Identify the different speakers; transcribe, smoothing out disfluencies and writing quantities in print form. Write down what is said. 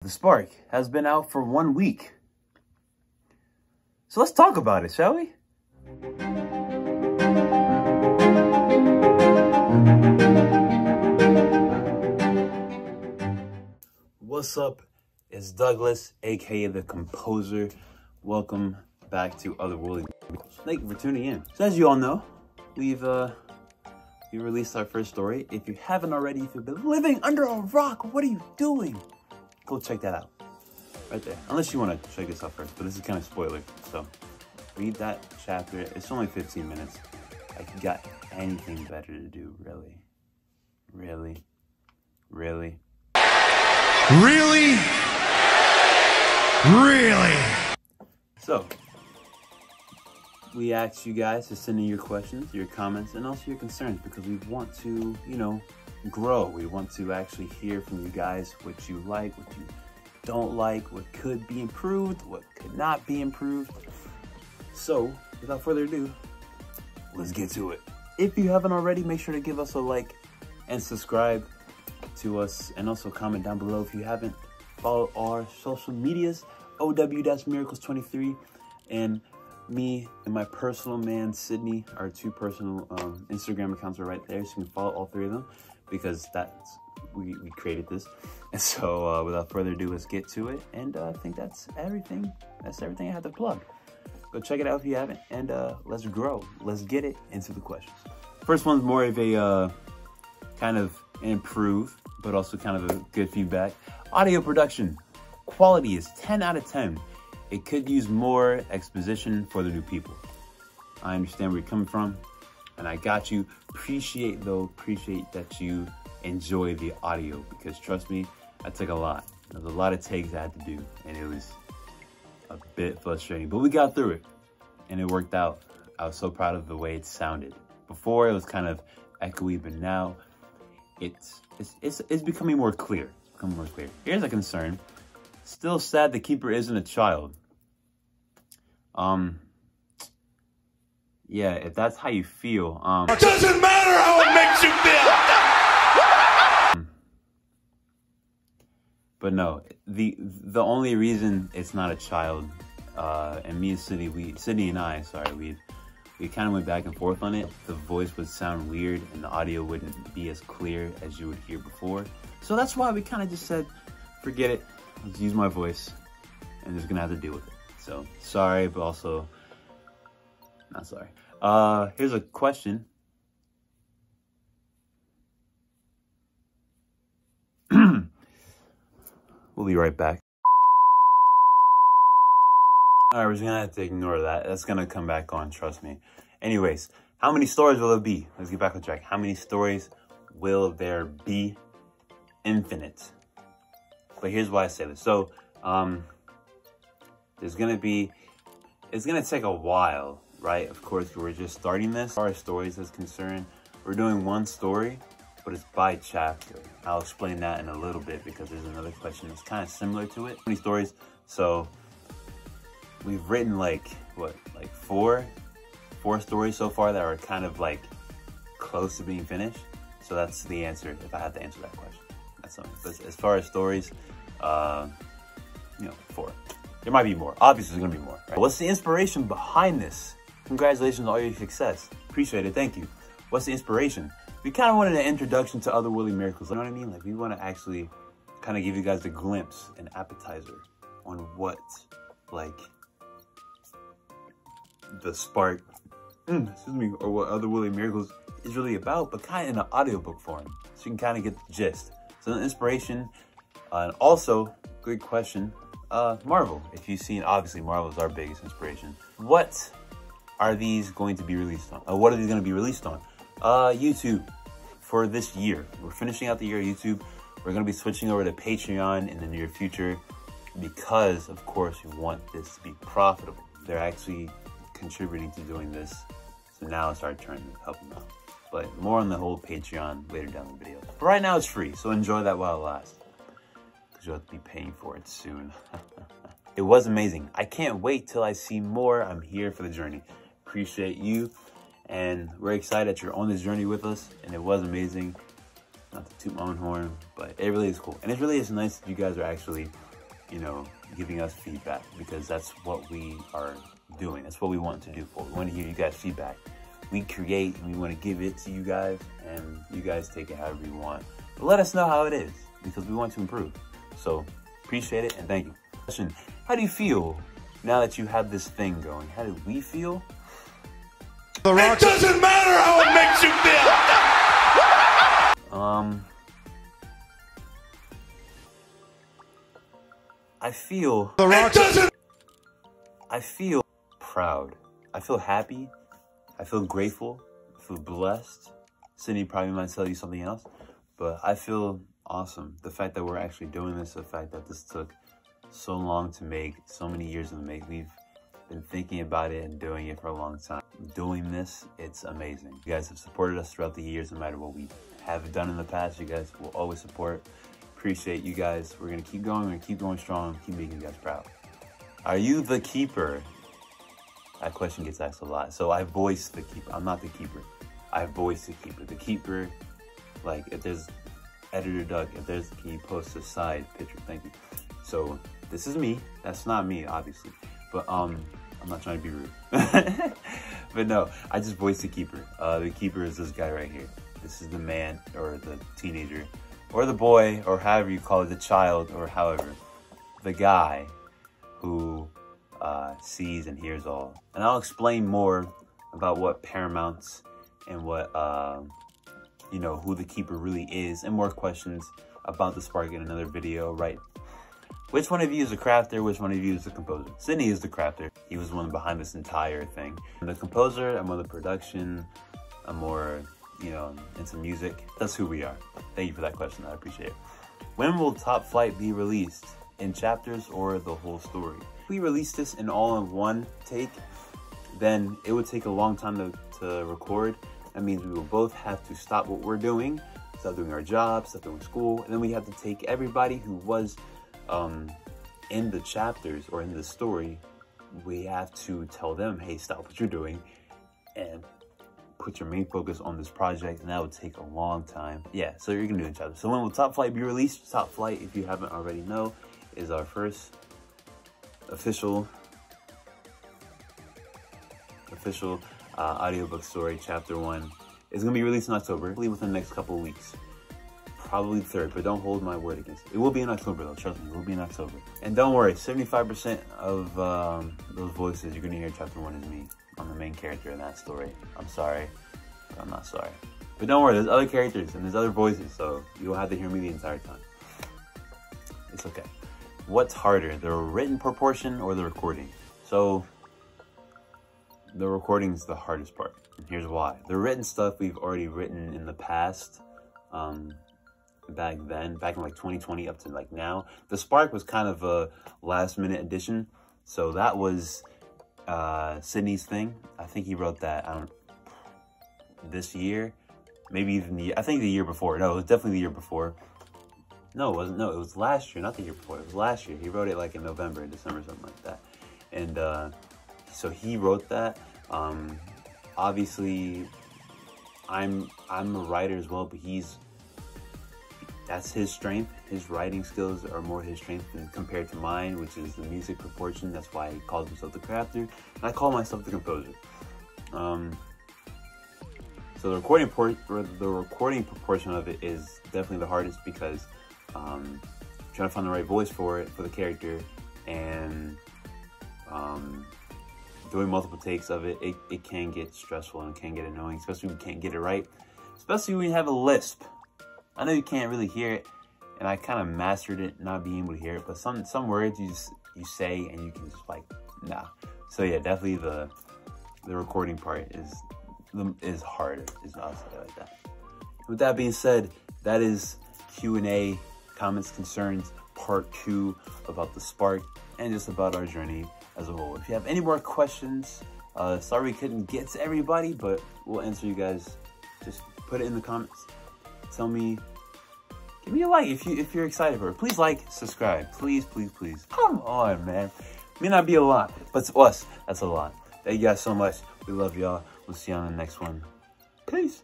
Speaker 1: The Spark has been out for 1 week. So let's talk about it, shall we? What's up? It's Douglas, aka the Composer. Welcome back to Otherworldly. Thank you for tuning in. So as you all know, we released our first story. If you haven't already, if you've been living under a rock, what are you doing? Go check that out. Right there. Unless you want to check this out first, but this is kind of spoiler. So read that chapter. It's only 15 minutes. Like, you got anything better to do, really? Really? Really?
Speaker 2: Really? Really?
Speaker 1: So, we asked you guys to send in your questions, your comments, and also your concerns, because we want to, grow. We want to actually hear from you guys what you like, what you don't like, what could be improved, what could not be improved. So, without further ado, let's get to it. If you haven't already, make sure to give us a like and subscribe to us, and also comment down below if you haven't. Follow our social medias, OW-Miracles23, and me and my personal man, Sydney. Our two personal Instagram accounts are right there, so you can follow all three of them, because we created this. And so without further ado, let's get to it. And I think that's everything. That's everything I have to plug. Go check it out if you haven't, and let's grow. Let's get it into the questions. First one's more of a kind of improve, but also kind of a good feedback. Audio production quality is 10 out of 10. It could use more exposition for the new people. I understand where you're coming from, and I got you. Appreciate that you enjoy the audio, because trust me, that took a lot. There was a lot of takes I had to do, and it was a bit frustrating, but we got through it, and it worked out. I was so proud of the way it sounded. Before, it was kind of echoey, but now it's becoming more clear. It's becoming more clear. Here's a concern. Still sad the keeper isn't a child. Yeah, if that's how you feel,
Speaker 2: it doesn't matter how it makes you feel.
Speaker 1: But no, the only reason it's not a child, and me and Sydney and I, we kind of went back and forth on it. The voice would sound weird, and the audio wouldn't be as clear as you would hear before. So that's why we kind of just said, forget it. Let's use my voice, and just gonna have to deal with it. So sorry, but also not sorry. Here's a question. We'll be right back. All right, we're just gonna have to ignore that. That's gonna come back on, trust me. Anyways, how many stories will there be? Let's get back on track. How many stories will there be? Infinite. But here's why I say this. So, it's gonna take a while, right? Of course, we're just starting this. As far as stories is concerned, we're doing one story, but it's by chapter. I'll explain that in a little bit, because there's another question that's kind of similar to it. 20 stories. So we've written like four stories so far that are kind of like close to being finished. So that's the answer if I had to answer that question. That's something. But as far as stories, 4. There might be more. Obviously, there's gonna be more. Right? What's the inspiration behind this? Congratulations on all your success. Appreciate it. Thank you. What's the inspiration? We kind of wanted an introduction to Otherworldly Miracles. You know what I mean? Like, we want to actually kind of give you guys a glimpse, an appetizer on what, like, the Spark, or what Otherworldly Miracles is really about, but kind of in an audiobook form, so you can kind of get the gist. So the inspiration, and also, good question, Marvel. If you've seen, obviously Marvel is our biggest inspiration. What are these going to be released on? What are these going to be released on? YouTube for this year. We're finishing out the year YouTube. We're going to be switching over to Patreon in the near future, because of course we want this to be profitable. They're actually contributing to doing this, so now it's our turn to help them out. But more on the whole Patreon later down the video. But right now it's free, so enjoy that while it lasts, because you'll have to be paying for it soon. It was amazing. I can't wait till I see more. I'm here for the journey. Appreciate you, and we're excited that you're on this journey with us, and it was amazing. Not to toot my own horn, but it really is cool. And it really is nice that you guys are actually you know, giving us feedback, because that's what we are doing. That's what we want to do for. We want to hear you guys' feedback. We create and we want to give it to you guys, and you guys take it however you want. But let us know how it is, because we want to improve. So appreciate it and thank you. Question: how do you feel now that you have this thing going? How do we feel?
Speaker 2: It doesn't matter how it makes you feel.
Speaker 1: I feel proud. I feel happy. I feel grateful. I feel blessed. Sydney probably might tell you something else, but I feel awesome. The fact that we're actually doing this, the fact that this took so long to make, so many years to make. We've been thinking about it and doing it for a long time. Doing this, it's amazing. You guys have supported us throughout the years, no matter what we have done in the past. You guys will always support. Appreciate you guys. We're gonna keep going. We're gonna keep going strong. Keep making you guys proud. Are you the keeper? That question gets asked a lot. So I voice the keeper. I'm not the keeper. I voice the keeper. The keeper, like if there's Editor Doug, if there's, can you post a side picture? Thank you. So this is me. That's not me, obviously. But I'm not trying to be rude. But no, I just voice the keeper. The keeper is this guy right here. This is the man, or the teenager, or the boy, or however you call it, the child, or however, the guy who sees and hears all. And I'll explain more about what Paramount's and what, you know, who the keeper really is, and more questions about the Spark in another video, right? Which one of you is a crafter? Which one of you is the composer? Sydney is the crafter. He was the one behind this entire thing. I'm the composer, I'm on the production, I'm more, you know, into music. That's who we are. Thank you for that question, I appreciate it. When will Top Flight be released? In chapters or the whole story? If we release this in all in one take, then it would take a long time to record. That means we will both have to stop what we're doing, stop doing our jobs, stop doing school, and then we have to take everybody who was in the chapters or in the story, we have to tell them, hey, stop what you're doing and put your main focus on this project, and that would take a long time. Yeah, so you're gonna do it in chapters. So when will Top Flight be released? Top Flight, if you haven't already know, is our first official audiobook story. Chapter 1 is gonna be released in October, probably within the next couple of weeks. Probably the 3rd, but don't hold my word against it. It will be in October though, trust me, it will be in October. And don't worry, 75% of those voices you're gonna hear in chapter 1 is me. I'm the main character in that story. I'm sorry, but I'm not sorry. But don't worry, there's other characters and there's other voices, so you'll have to hear me the entire time. It's okay. What's harder, the written proportion or the recording? So the recording is the hardest part. Here's why. The written stuff we've already written in the past, back in like 2020 up to like now. The Spark was kind of a last minute addition. So that was Sydney's thing. I think he wrote that, this year, maybe even I think the year before. No, it was definitely the year before. No, it wasn't. No, it was last year, not the year before. It was last year. He wrote it like in November, December, something like that. And so he wrote that. Obviously, I'm a writer as well, but that's his strength. His writing skills are more his strength than compared to mine, which is the music proportion. That's why he calls himself the crafter, and I call myself the composer. So the recording proportion of it is definitely the hardest, because trying to find the right voice for it, for the character, and doing multiple takes of it, it can get stressful and can get annoying, especially when you can't get it right, especially when you have a lisp. I know you can't really hear it, and I kind of mastered it, not being able to hear it, but some words you say and you can just like, nah. So yeah, definitely the recording part is harder. I'll say it like that. With that being said, that is Q&A, comments, concerns, part 2 about the Spark and just about our journey as a whole. If you have any more questions, sorry we couldn't get to everybody, but we'll answer you guys. Just put it in the comments. Tell me, give me a like if you're excited for it. Please like, subscribe, please, please, please. Come on, man. May not be a lot, but to us, that's a lot. Thank you guys so much. We love y'all. We'll see you on the next one. Peace.